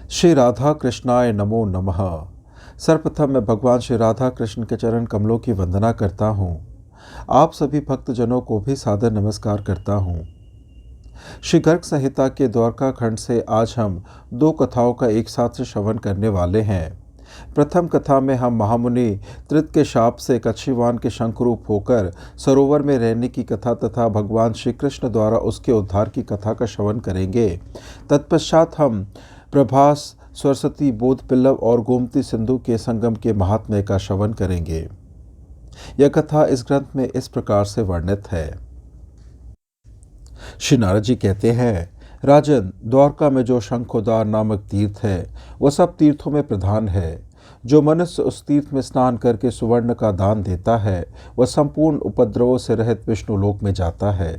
श्री राधा कृष्णाय नमो नमः। सर्वप्रथम मैं भगवान श्री राधा कृष्ण के चरण कमलों की वंदना करता हूँ। आप सभी भक्तजनों को भी सादर नमस्कार करता हूँ। श्री गर्ग संहिता के द्वारका खंड से आज हम दो कथाओं का एक साथ से श्रवण करने वाले हैं। प्रथम कथा में हम महामुनि त्रित के शाप से कच्छीवान के शंखरूप होकर सरोवर में रहने की कथा तथा भगवान श्री कृष्ण द्वारा उसके उद्धार की कथा का श्रवण करेंगे। तत्पश्चात हम प्रभास, सरस्वती, बोध पिल्लव और गोमती सिंधु के संगम के महात्म्य का श्रवण करेंगे। यह कथा इस ग्रंथ में इस प्रकार से वर्णित है। श्री नारद जी कहते हैं, राजन, द्वारका में जो शंखोदार नामक तीर्थ है वह सब तीर्थों में प्रधान है। जो मनुष्य उस तीर्थ में स्नान करके सुवर्ण का दान देता है वह संपूर्ण उपद्रवों से रहित विष्णु लोक में जाता है।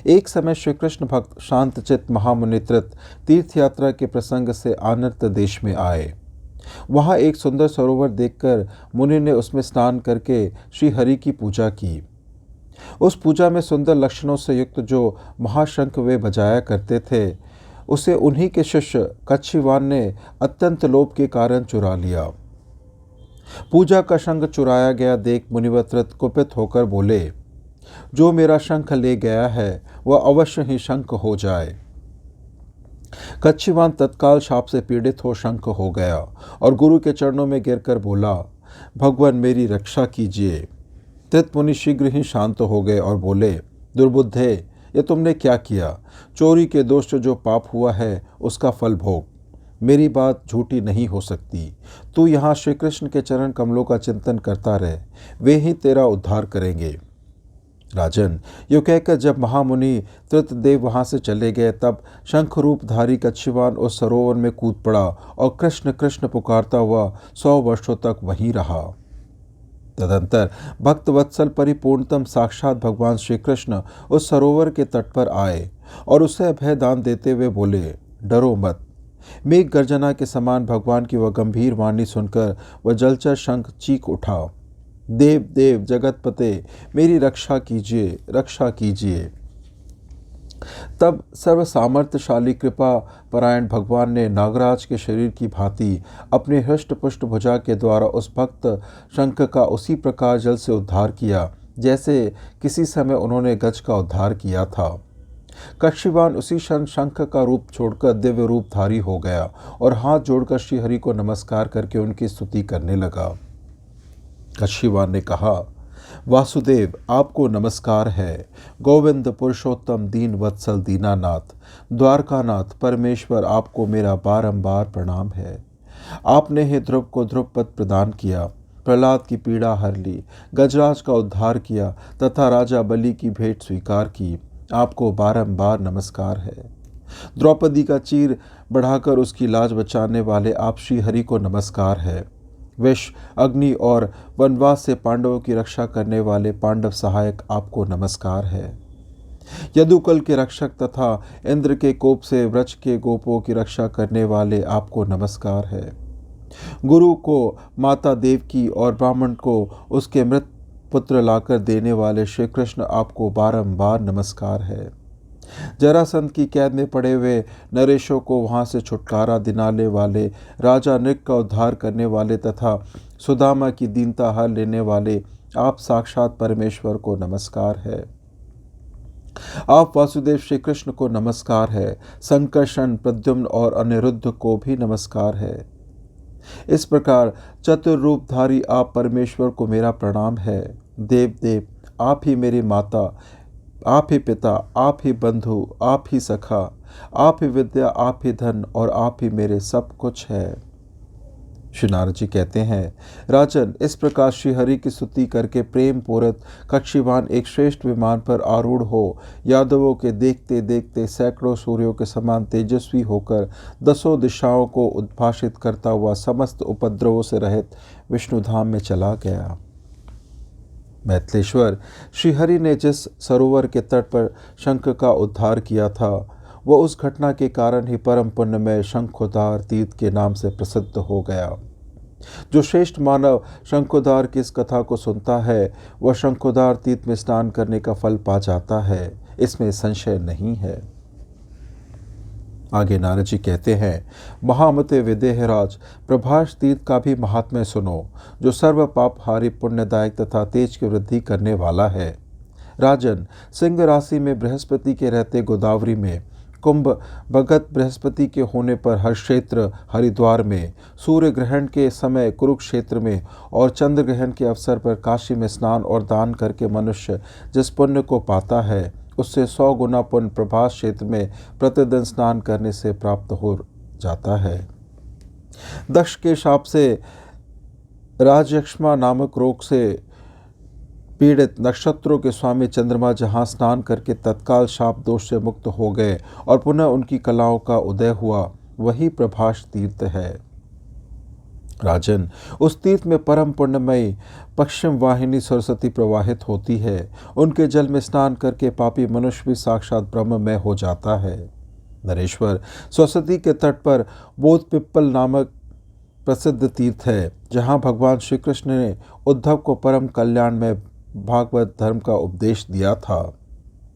एक समय श्री कृष्ण भक्त शांतचित्त महामुनि त्रित तीर्थ यात्रा के प्रसंग से आनर्त देश में आए। वहाँ एक सुंदर सरोवर देखकर मुनि ने उसमें स्नान करके श्री हरि की पूजा की। उस पूजा में सुंदर लक्षणों से युक्त जो महाशंख वे बजाया करते थे उसे उन्हीं के शिष्य कच्छीवान ने अत्यंत लोभ के कारण चुरा लिया। पूजा का शंख चुराया गया देख मुनिवत्रत कुपित होकर बोले, जो मेरा शंख ले गया है वह अवश्य ही शंख हो जाए। कच्छीवान तत्काल शाप से पीड़ित हो शंख हो गया और गुरु के चरणों में गिरकर बोला, भगवान मेरी रक्षा कीजिए। त्रित मुनि शीघ्र ही शांत हो गए और बोले, दुर्बुद्धे, ये तुमने क्या किया? चोरी के दोष से जो पाप हुआ है उसका फल भोग। मेरी बात झूठी नहीं हो सकती। तू यहाँ श्री कृष्ण के चरण कमलों का चिंतन करता रहे, वे ही तेरा उद्धार करेंगे। राजन, यो कहकर जब महामुनि त्रितदेव वहाँ से चले गए तब शंख रूपधारी कच्छीवान उस सरोवर में कूद पड़ा और कृष्ण कृष्ण पुकारता हुआ 100 वर्षों तक वहीं रहा। तदंतर भक्तवत्सल परिपूर्णतम साक्षात भगवान श्री कृष्ण उस सरोवर के तट पर आए और उसे अभय दान देते हुए बोले, डरो मत। मेघ गर्जना के समान भगवान की वह गंभीर वाणी सुनकर वह जलचर शंख चीख उठा, देव देव जगतपते, मेरी रक्षा कीजिए, रक्षा कीजिए। तब सर्व सामर्थ्यशाली कृपा परायण भगवान ने नागराज के शरीर की भांति अपने हृष्ट पुष्ट भुजा के द्वारा उस भक्त शंख का उसी प्रकार जल से उद्धार किया जैसे किसी समय उन्होंने गज का उद्धार किया था। कच्छीवान उसी क्षण शंख का रूप छोड़कर दिव्य रूपधारी हो गया और हाथ जोड़कर श्री हरि को नमस्कार करके उनकी स्तुति करने लगा। कच्छीवान ने कहा, वासुदेव, आपको नमस्कार है। गोविंद पुरुषोत्तम दीन वत्सल दीनानाथ, द्वारकानाथ परमेश्वर, आपको मेरा बारंबार प्रणाम है। आपने ही ध्रुव को ध्रुव पद प्रदान किया, प्रहलाद की पीड़ा हर ली, गजराज का उद्धार किया तथा राजा बलि की भेंट स्वीकार की। आपको बारंबार नमस्कार है। द्रौपदी का चीर बढ़ाकर उसकी लाज बचाने वाले आप श्री हरि को नमस्कार है। विष, अग्नि और वनवास से पांडवों की रक्षा करने वाले पांडव सहायक, आपको नमस्कार है। यदुकुल के रक्षक तथा इंद्र के कोप से व्रज के गोपों की रक्षा करने वाले, आपको नमस्कार है। गुरु को माता देवकी और ब्राह्मण को उसके मृत पुत्र लाकर देने वाले श्री कृष्ण, आपको बारंबार नमस्कार है। जरासंध की कैद में पड़े हुए नरेशों को वहां से छुटकारा दिलाने वाले, राजा नृक का उद्धार करने वाले तथा सुदामा की दीनता हर लेने वाले, आप साक्षात परमेश्वर को नमस्कार है। आप वासुदेव श्री कृष्ण को नमस्कार है। संकर्षण, प्रद्युम्न और अनिरुद्ध को भी नमस्कार है। इस प्रकार चतुर्रूपधारी आप परमेश्वर को मेरा प्रणाम है। देव देव, आप ही मेरी माता, आप ही पिता, आप ही बंधु, आप ही सखा, आप ही विद्या, आप ही धन और आप ही मेरे सब कुछ है। श्री नारद जी कहते हैं, राजन, इस प्रकार श्री हरि की स्तुति करके प्रेम पूर्वक कच्छीवान एक श्रेष्ठ विमान पर आरूढ़ हो यादवों के देखते देखते सैकड़ों सूर्यों के समान तेजस्वी होकर 10 दिशाओं को उद्भाषित करता हुआ समस्त उपद्रवों से रहित विष्णुधाम में चला गया। मैथिलेश्वर, श्रीहरि ने जिस सरोवर के तट पर शंख का उद्धार किया था वह उस घटना के कारण ही परम पुण्यमय शंखोद्धार तीर्थ के नाम से प्रसिद्ध हो गया। जो श्रेष्ठ मानव शंखोद्धार की इस कथा को सुनता है वह शंखोद्धार तीर्थ में स्नान करने का फल पा जाता है, इसमें संशय नहीं है। आगे नारद जी कहते हैं, महामते विदेहराज, प्रभास तीर्थ का भी महात्म्य सुनो, जो सर्व पापहारी पुण्यदायक तथा तेज की वृद्धि करने वाला है। राजन, सिंह राशि में बृहस्पति के रहते गोदावरी में, कुंभ भगत बृहस्पति के होने पर हर्षेत्र हरिद्वार में, सूर्य ग्रहण के समय कुरुक्षेत्र में और चंद्र ग्रहण के अवसर पर काशी में स्नान और दान करके मनुष्य जिस पुण्य को पाता है, उससे 100 गुना पुण्य प्रभास क्षेत्र में प्रतिदिन स्नान करने से प्राप्त हो जाता है। दक्ष के शाप से राजयक्ष्मा नामक रोग से पीड़ित नक्षत्रों के स्वामी चंद्रमा जहां स्नान करके तत्काल शाप दोष से मुक्त हो गए और पुनः उनकी कलाओं का उदय हुआ, वही प्रभास तीर्थ है। राजन, उस तीर्थ में परम पुण्यमयी पश्चिम वाहिनी सरस्वती प्रवाहित होती है। उनके जल में स्नान करके पापी मनुष्य भी साक्षात ब्रह्म में हो जाता है। नरेश्वर, सरस्वती के तट पर बोध पिप्पल नामक प्रसिद्ध तीर्थ है, जहाँ भगवान श्री कृष्ण ने उद्धव को परम कल्याण में भागवत धर्म का उपदेश दिया था।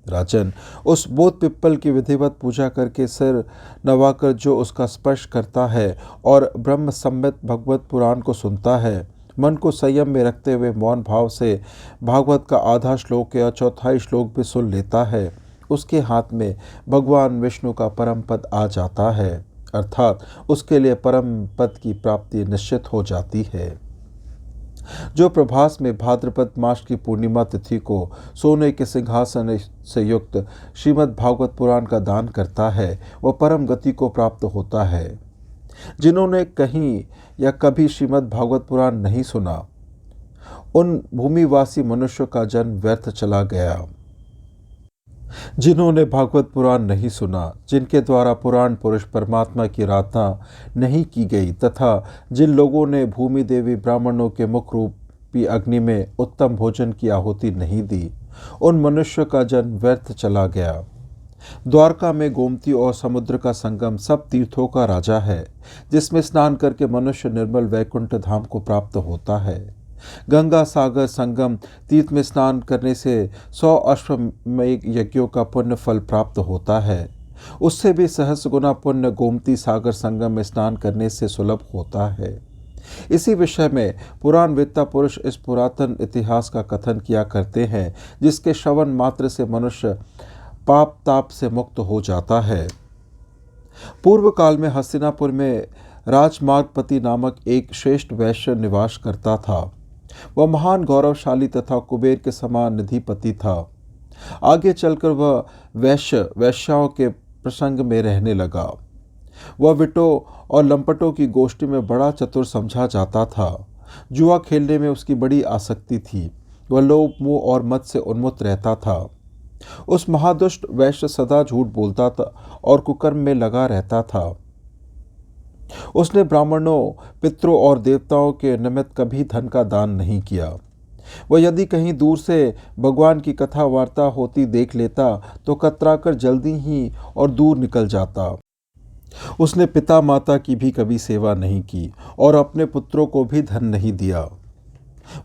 राजन, उस बोध पिप्पल की विधिवत पूजा करके सिर नवाकर जो उसका स्पर्श करता है और ब्रह्म सम्मित भगवत पुराण को सुनता है, मन को संयम में रखते हुए मौन भाव से भागवत का आधा श्लोक या चौथाई श्लोक भी सुन लेता है, उसके हाथ में भगवान विष्णु का परम पद आ जाता है, अर्थात उसके लिए परम पद की प्राप्ति निश्चित हो जाती है। जो प्रभास में भाद्रपद मास की पूर्णिमा तिथि को सोने के सिंहासन से युक्त श्रीमद् भागवत पुराण का दान करता है, वह परम गति को प्राप्त होता है। जिन्होंने कहीं या कभी श्रीमद् भागवत पुराण नहीं सुना, उन भूमिवासी मनुष्यों का जन्म व्यर्थ चला गया। जिन्होंने भागवत पुराण नहीं सुना, जिनके द्वारा पुराण पुरुष परमात्मा की आराधना नहीं की गई तथा जिन लोगों ने भूमि देवी ब्राह्मणों के मुख रूपी अग्नि में उत्तम भोजन की आहुति नहीं दी, उन मनुष्यों का जन्म व्यर्थ चला गया। द्वारका में गोमती और समुद्र का संगम सब तीर्थों का राजा है, जिसमें स्नान करके मनुष्य निर्मल वैकुंठ धाम को प्राप्त होता है। गंगा सागर संगम तीर्थ में स्नान करने से 100 अश्वमेध यज्ञों का पुण्य फल प्राप्त होता है। उससे भी सहस्र गुना पुण्य गोमती सागर संगम में स्नान करने से सुलभ होता है। इसी विषय में पुराण वेत्ता पुरुष इस पुरातन इतिहास का कथन किया करते हैं, जिसके श्रवण मात्र से मनुष्य पाप ताप से मुक्त हो जाता है। पूर्व काल में हस्तिनापुर में राजमार्गपति नामक एक श्रेष्ठ वैश्य निवास करता था। वह महान गौरवशाली तथा कुबेर के समान निधिपति था। आगे चलकर वह वैश्याओं के प्रसंग में रहने लगा। वह विटों और लंपटों की गोष्ठी में बड़ा चतुर समझा जाता था। जुआ खेलने में उसकी बड़ी आसक्ति थी। वह लोभ मोह और मद से उन्मुक्त रहता था। उस महादुष्ट वैश्य सदा झूठ बोलता था और कुकर्म में लगा रहता था। उसने ब्राह्मणों, पितरों और देवताओं के निमित्त कभी धन का दान नहीं किया। वह यदि कहीं दूर से भगवान की कथा वार्ता होती देख लेता तो कतराकर जल्दी ही और दूर निकल जाता। उसने पिता माता की भी कभी सेवा नहीं की और अपने पुत्रों को भी धन नहीं दिया।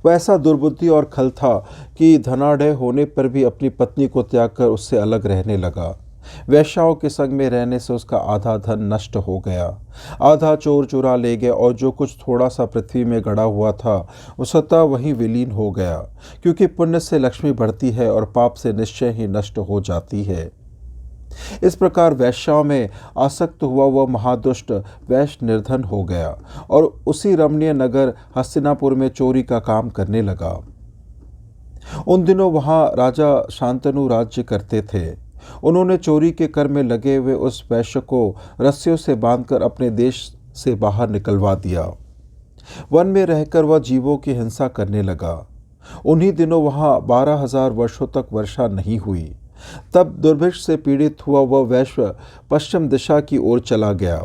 वह ऐसा दुर्बुद्धि और खल था कि धनाढ़ होने पर भी अपनी पत्नी को त्याग कर उससे अलग रहने लगा। वैश्याओं के संग में रहने से उसका आधा धन नष्ट हो गया, आधा चोर चुरा ले गए और जो कुछ थोड़ा सा पृथ्वी में गड़ा हुआ था वो स्वतः वहीं विलीन हो गया, क्योंकि पुण्य से लक्ष्मी बढ़ती है और पाप से निश्चय ही नष्ट हो जाती है। इस प्रकार वैश्याओं में आसक्त हुआ वह महादुष्ट वैश्य निर्धन हो गया और उसी रमणीय नगर हस्तिनापुर में चोरी का काम करने लगा। उन दिनों वहां राजा शांतनु राज्य करते थे। उन्होंने चोरी के कर में लगे हुए उस वैश्य को रस्सियों से बांधकर अपने देश से बाहर निकलवा दिया। वन में रहकर वह जीवों की हिंसा करने लगा। उन्हीं दिनों वहां 12,000 वर्षों तक वर्षा नहीं हुई। तब दुर्भिक्ष से पीड़ित हुआ वह वैश्य पश्चिम दिशा की ओर चला गया।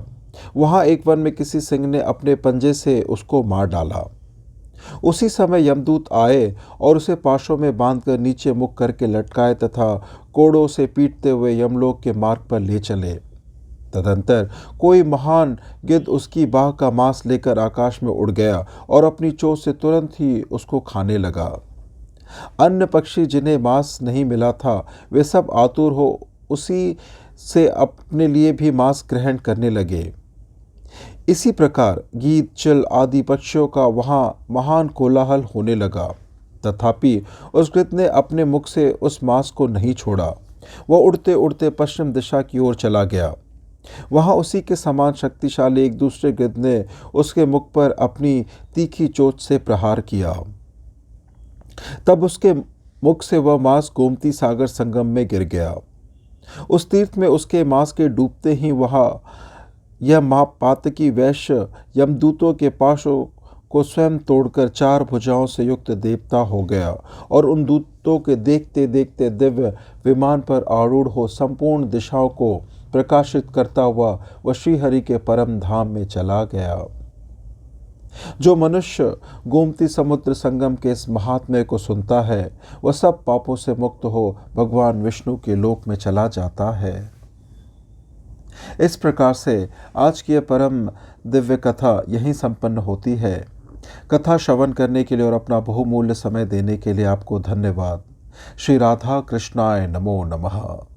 वहां एक वन में किसी सिंह ने अपने पंजे से उसको मार डाला। उसी समय यमदूत आए और उसे पाशों में बांधकर नीचे मुख करके लटकाए तथा कोड़ों से पीटते हुए यमलोक के मार्ग पर ले चले। तदंतर कोई महान गिद्ध उसकी बाह का मांस लेकर आकाश में उड़ गया और अपनी चोंच से तुरंत ही उसको खाने लगा। अन्य पक्षी जिन्हें मांस नहीं मिला था वे सब आतुर हो उसी से अपने लिए भी मांस ग्रहण करने लगे। इसी प्रकार गीद, चिल आदि पक्षियों का वहाँ महान कोलाहल होने लगा। तथापि उस गिद्ध ने अपने मुख से उस मांस को नहीं छोड़ा। वह उड़ते उड़ते पश्चिम दिशा की ओर चला गया। वहां उसी के समान शक्तिशाली एक दूसरे गिद्ध ने उसके मुख पर अपनी तीखी चोंच से प्रहार किया। तब उसके मुख से वह मांस गोमती सागर संगम में गिर गया। उस तीर्थ में उसके मांस के डूबते ही वहां यह पातकी वैश्य यमदूतों के पाशों को स्वयं तोड़कर 4 भुजाओं से युक्त देवता हो गया और उन दूतों के देखते देखते दिव्य विमान पर आरूढ़ हो संपूर्ण दिशाओं को प्रकाशित करता हुआ वह श्रीहरि के परम धाम में चला गया। जो मनुष्य गोमती समुद्र संगम के इस महात्म्य को सुनता है, वह सब पापों से मुक्त हो भगवान विष्णु के लोक में चला जाता है। इस प्रकार से आज की यह परम दिव्य कथा यहीं संपन्न होती है। कथा श्रवण करने के लिए और अपना बहुमूल्य समय देने के लिए आपको धन्यवाद। श्री राधा कृष्णाय नमो नमः।